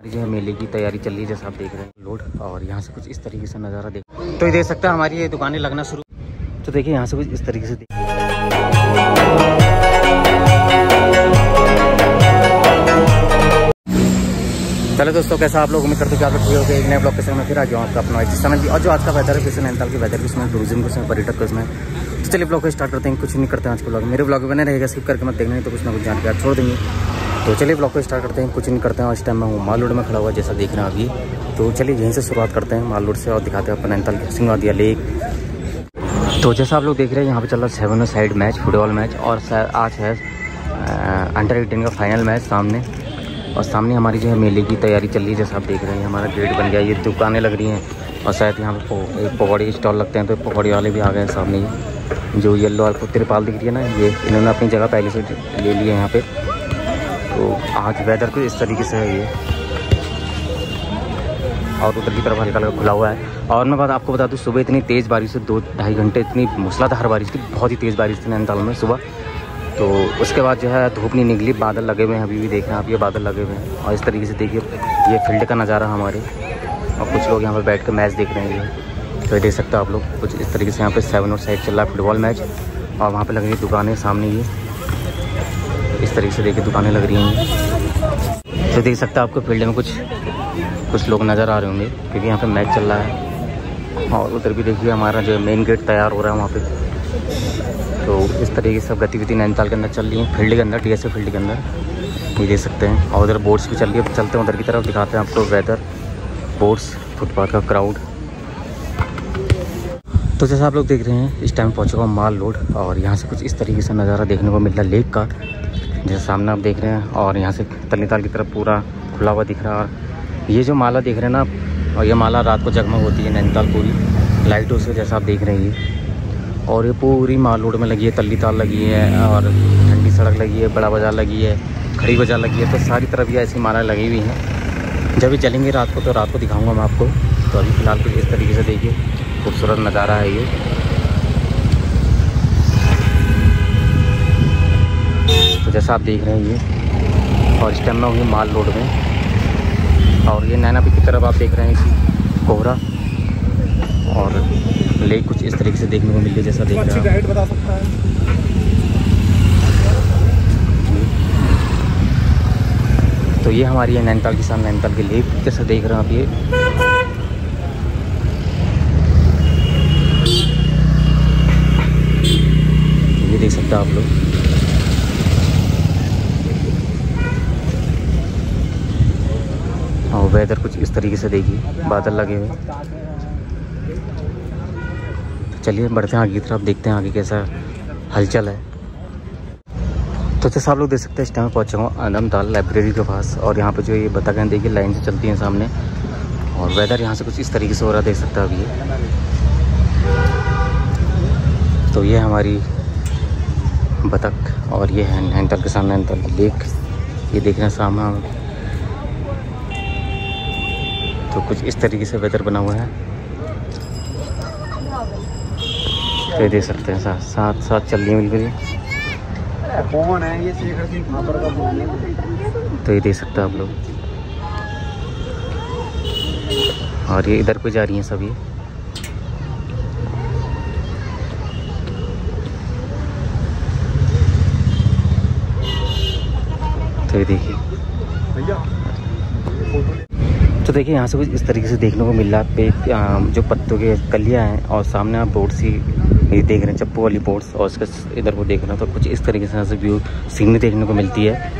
जो है मेले की तैयारी चल रही है, जैसा आप देख रहे हैं लोड। और यहाँ से कुछ इस तरीके से नज़ारा देख तो ये देख सकते हैं हमारी ये दुकानें लगना शुरू। तो देखिए यहाँ से कुछ इस तरीके से चलो दोस्तों, कैसा आप लोग, उम्मीद करते हो कि आप लोग ठीक हो गए। एक नए ब्लॉग के साथ मैं फिर आ गया हूँ आपका अपना चैनल की। और जो आज का वेदर है किसी नैनीताल के वेदर किसमें टूरिज्म किसमें पर्यटक किसमें। तो चलिए ब्लॉग को स्टार्ट करते हैं। कुछ नहीं करते हैं आज के ब्लॉग, मेरे ब्लॉग बने रहेगा, स्किप करके मत देखना नहीं तो कुछ ना कुछ जानकारी छोड़ देंगे। तो चलिए ब्लॉग को स्टार्ट करते हैं। कुछ नहीं करते हैं, इस टाइम मैं हूँ माल रोड में खड़ा हुआ जैसा देख रहे हैं अभी। तो चलिए यहीं से शुरुआत करते हैं माल रोड से और दिखाते हैं अपना नैनीताल सिंह वादिया लेक। तो जैसा आप लोग देख रहे हैं यहाँ पे चल रहा है 7 साइड मैच, फुटबॉल मैच। और आज है अंडर 18 का फाइनल मैच सामने। और सामने हमारी जो है मेले की तैयारी चल रही है, जैसा आप देख रहे हैं हमारा गेट बन गया, ये दुकानें लग रही हैं। और शायद यहाँ पे एक पकौड़ी के स्टॉल लगते हैं, तो पकौड़ी वाले भी आ गए हैं सामने। ही जो येलो आपको तिरपाल दिख रही है ना, ये इन्होंने अपनी जगह पहले से ले ली है यहाँ पे। तो आज वेदर कुछ इस तरीके से है ये। और उधर की तरफ हल्का हल्का खुला हुआ है। और मैं आपको बता दूँ, सुबह इतनी तेज़ बारिश है, 2-2.5 घंटे इतनी मूसलाधार बारिश थी, बहुत ही तेज़ बारिश थी नैनीताल में सुबह। तो उसके बाद जो है धूप नहीं निकली, बादल लगे हुए हैं, अभी भी देख रहे हैं आप, ये बादल लगे हुए हैं। और इस तरीके से देखिए ये फील्ड का नज़ारा हमारे। और कुछ लोग यहाँ पर बैठ कर मैच देख रहे हैं। तो ये देख सकते हो आप लोग, कुछ इस तरीके से यहाँ पे 7 साइड चल रहा है फुटबॉल मैच। और वहाँ पे लग रही है दुकानें सामने, ये इस तरीके से देखिए दुकानें लग रही हैं। तो देख सकते हैं आपको फील्ड में कुछ लोग नज़र आ रहे होंगे, क्योंकि यहाँ पे मैच चल रहा है। और उधर भी देखिए हमारा जो मेन गेट तैयार हो रहा है वहाँ पे। तो इस तरीके से सब गतिविधि नैनीताल के अंदर चल रही है, फील्ड के अंदर, DSA फील्ड के अंदर, ये देख सकते हैं। और उधर बोट्स भी चल रही है, चलते हैं उधर की तरफ, दिखाते हैं आपको वेदर, बोट्स, फुटपाथ का क्राउड। तो जैसा आप लोग देख रहे हैं इस टाइम पहुँचा हुआ माल रोड। और यहाँ से कुछ इस तरीके से नज़ारा देखने को मिल रहा है लेक का, जैसे सामने आप देख रहे हैं। और यहाँ से नैनीताल की तरफ पूरा खुला हुआ दिख रहा है। और ये जो माला देख रहे हैं ना आप, और ये माला रात को जगमग होती है नैनीताल पूरी लाइटों से, जैसा आप देख रहे हैं ये। और ये पूरी माल रोड में लगी है, तल्ली ताल लगी है, और ठंडी सड़क लगी है, बड़ा बाजार लगी है, खड़ी बाजार लगी है। तो सारी तरफ ये ऐसी माला लगी हुई हैं। जब भी चलेंगे रात को तो रात को दिखाऊंगा मैं आपको। तो अभी फ़िलहाल कुछ इस तरीके से देखिए खूबसूरत नज़ारा है ये। तो जैसा आप देख रहे हैं ये, और इस टाइम मैं हूँ माल रोड में। और ये नैना पीक की तरफ आप देख रहे हैं कि कोहरा और लेक कुछ इस तरीके से देखने को मिल रही है, जैसा देख रहे हैं। गाइड बता सकता है। तो ये हमारी है नैनीताल की सामने नैनीताल की लेक, जैसा देख रहे हैं आप ये देख सकते हैं आप लोग। और वेदर कुछ इस तरीके से देखिए, बादल लगे हुए। चलिए बढ़ते हैं आगे की तरफ, देखते हैं आगे कैसा हलचल है। तो जैसा आप लोग देख सकते हैं इस टाइम पहुँचा हूँ आनंदताल लाइब्रेरी के पास। और यहाँ पे जो ये बतखें देखिए लाइन से चलती हैं सामने। और वेदर यहाँ से कुछ इस तरीके से हो रहा है, देख सकते हैं अभी ये। तो ये हमारी बतख, और ये है नैनीताल के सामने नैनीताल लेक, ये देख रहे हैं सामने। तो कुछ इस तरीके से वेदर बना हुआ है, तो ये देख सकते हैं साथ साथ चल रही है बिल्कुल। कौन है ये शेखर सिंह खापर का फोन है। तो ये देख सकते हैं आप लोग। और ये इधर पे जा रही हैं सब ये। तो ये देखिए, तो देखिए यहाँ से कुछ इस तरीके से देखने को मिल रहा है पे जो पत्तों के कलियाँ हैं। और सामने आप बोट्स ही ये देख रहे हैं, चप्पू वाली बोट्स। और उसके इधर को देख रहे हैं तो कुछ इस तरीके से यहाँ से व्यू सीनरी देखने को मिलती है,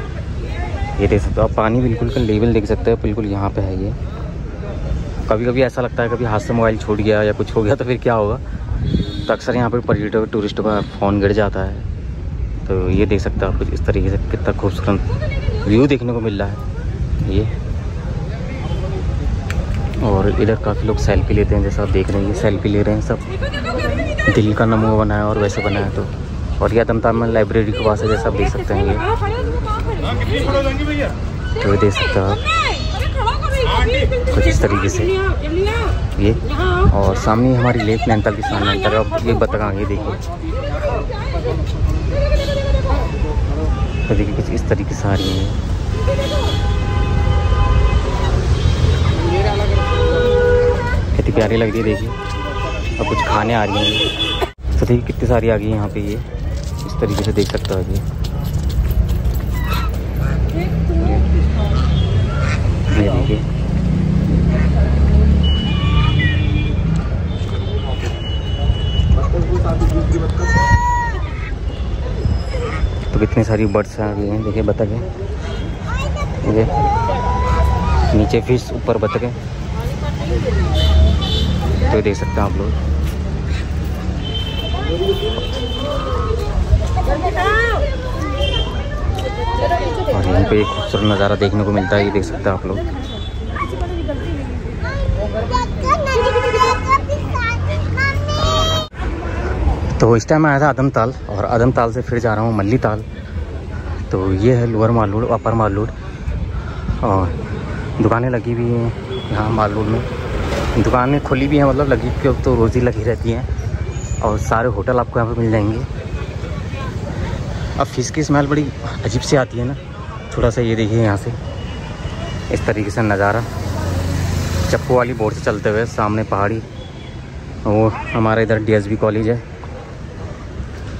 ये देख सकते हो आप। पानी बिल्कुल का लेवल देख सकते हैं, बिल्कुल यहाँ पे है ये। कभी कभी ऐसा लगता है कभी हाथ से मोबाइल छूट गया या कुछ हो गया तो फिर क्या होगा। तो अक्सर यहाँ पर पर्यटक टूरिस्टों का फ़ोन गिर जाता है। तो ये देख सकते हो आप कुछ इस तरीके से, कितना खूबसूरत व्यू देखने को मिल रहा है ये। और इधर काफ़ी लोग सेल्फी लेते हैं, जैसा आप देख रहे हैं ये सेल्फी ले रहे हैं सब। दिल का नमूना बना है और वैसे बना है। और ये आदमताल लाइब्रेरी के पास है, जैसा आप देख सकते हैं ये। तो ये देख सकते हो आप कुछ इस तरीके से ये। और सामने हमारी लेक नैनीताल की सामने नैनीताल ये बतख आगे देखिए। तो देखिए कुछ इस तरीके से आ रही है। प्यारी लग रही है देखिए। और कुछ खाने आ रही हैं तो देखिए कितनी सारी आ गई है यहाँ पे। ये इस तरीके से देख सकते हो ये देखिए। तो कितनी सारी बर्ड्स आ गई हैं देखिए। बतख है ये, नीचे फिश, ऊपर बतख है। तो देख सकते हैं आप लोग। और यहाँ पे एक खूबसूरत नज़ारा देखने को मिलता है, ये देख सकते हैं आप लोग। तो इस टाइम आया था आदमताल, और आदमताल से फिर जा रहा हूँ मल्ली ताल। तो ये है लोअर मालूड़, अपर मालूड़, और दुकानें लगी हुई हैं यहाँ मालूड़ में। दुकानें खुली भी हैं, मतलब लगी क्यों तो रोज़ ही लगी रहती हैं, और सारे होटल आपको यहाँ पे मिल जाएंगे। अब फिश की स्मेल बड़ी अजीब सी आती है ना थोड़ा सा। ये देखिए यहाँ से इस तरीके से नज़ारा, चप्पू वाली बोर्ड से चलते हुए सामने पहाड़ी। और हमारा इधर DSB कॉलेज है।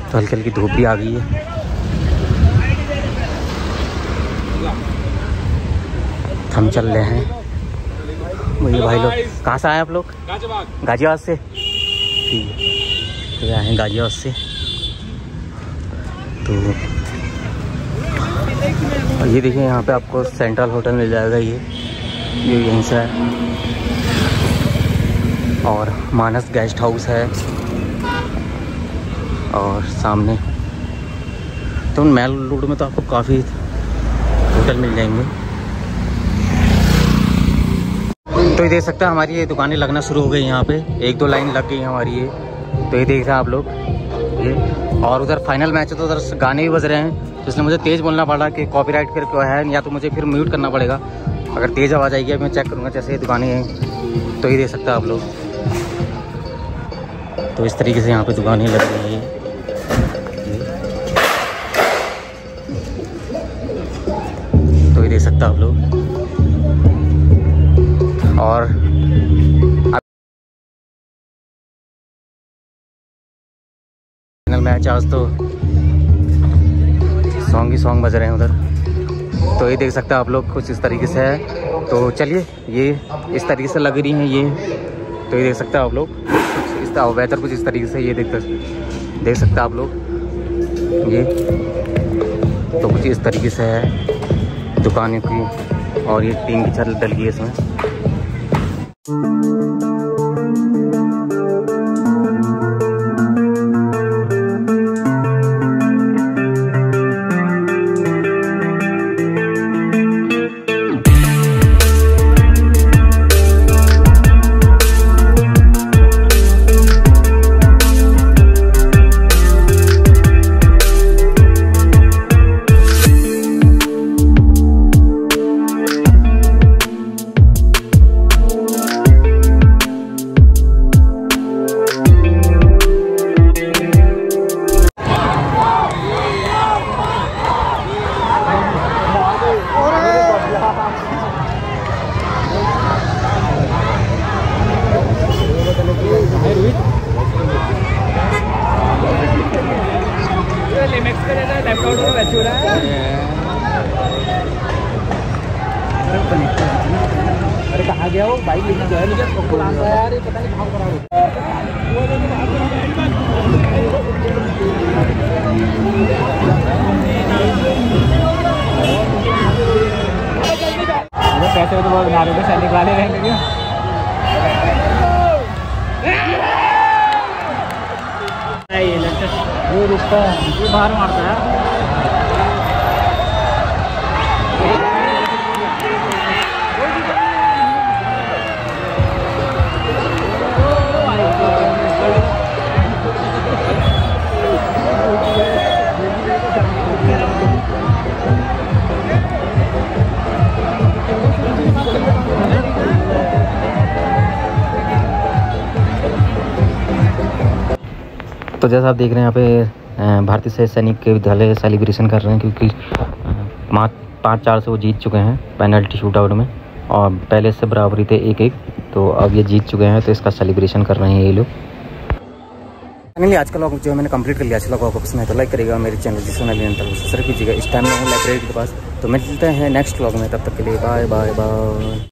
तो हल्की हल्की धूप भी आ गई है। हम चल रहे हैं। वही भाई लोग कहाँ से आए आप लोग? गाजियाबाद से। ठीक है, तो आए हैं गाजियाबाद से। तो ये देखिए यहाँ पे आपको सेंट्रल होटल मिल जाएगा। ये यहीं से है। और मानस गेस्ट हाउस है, और सामने तो मालूड़ में तो आपको काफ़ी होटल मिल जाएंगे। तो ये देख सकते हैं हमारी ये दुकानें लगना शुरू हो गई यहाँ पे। 1-2 लाइन लग गई हमारी ये। तो ये देख रहे हैं आप लोग ये। और उधर फाइनल मैच है तो उधर गाने भी बज रहे हैं, तो इसलिए मुझे तेज़ बोलना पड़ा कि कॉपीराइट फिर क्यों है, या तो मुझे फिर म्यूट करना पड़ेगा। अगर तेज़ आवाज़ आएगी मैं चेक करूँगा। जैसे ये दुकानें हैं तो ये देख सकते हैं आप लोग। तो इस तरीके से यहाँ पे दुकानें लग रही हैं। तो ये देख सकते हैं आप लोग। और फाइनल मैच आज तो सॉन्ग ही सॉन्ग बज रहे हैं उधर। तो ये देख सकते हैं आप लोग कुछ इस तरीके से है। तो चलिए ये इस तरीके से लग रही हैं ये। तो ये देख सकते हैं आप लोग इस वेदर कुछ इस तरीके से ये देख सकते हैं आप लोग ये। तो कुछ इस तरीके से है दुकानों की, और ये टीन की छत डल गई है इसमें। अरे कहाँ गया हो? बाइक लेके गया मुझे पकड़ आ गया यार, ये पता नहीं कहाँ पर पैसे तो बहुत बना रहे थे, सैनिक वाले रहेंगे। ये रुकता है, ये बाहर मारता है। तो जैसा आप देख रहे हैं यहाँ पे भारतीय सैनिक के विद्यालय सेलिब्रेशन कर रहे हैं, क्योंकि 5-4 से वो जीत चुके हैं पेनल्टी शूट आउट में। और पहले से बराबरी थे 1-1, तो अब ये जीत चुके हैं, तो इसका सेलिब्रेशन कर रहे हैं ये लोग। फाइनली आज का व्लॉग जो है मैंने कंप्लीट कर लिया। अच्छा लगा आपको पसंद है तो लाइक करिएगा, मेरे चैनल जिसको नहीं सब्सक्राइब कीजिएगा। इस टाइम में हूँ लाइब्रेरी के पास, तो मिलते हैं नेक्स्ट व्लॉग में, तब तक के लिए बाय बाय बाय।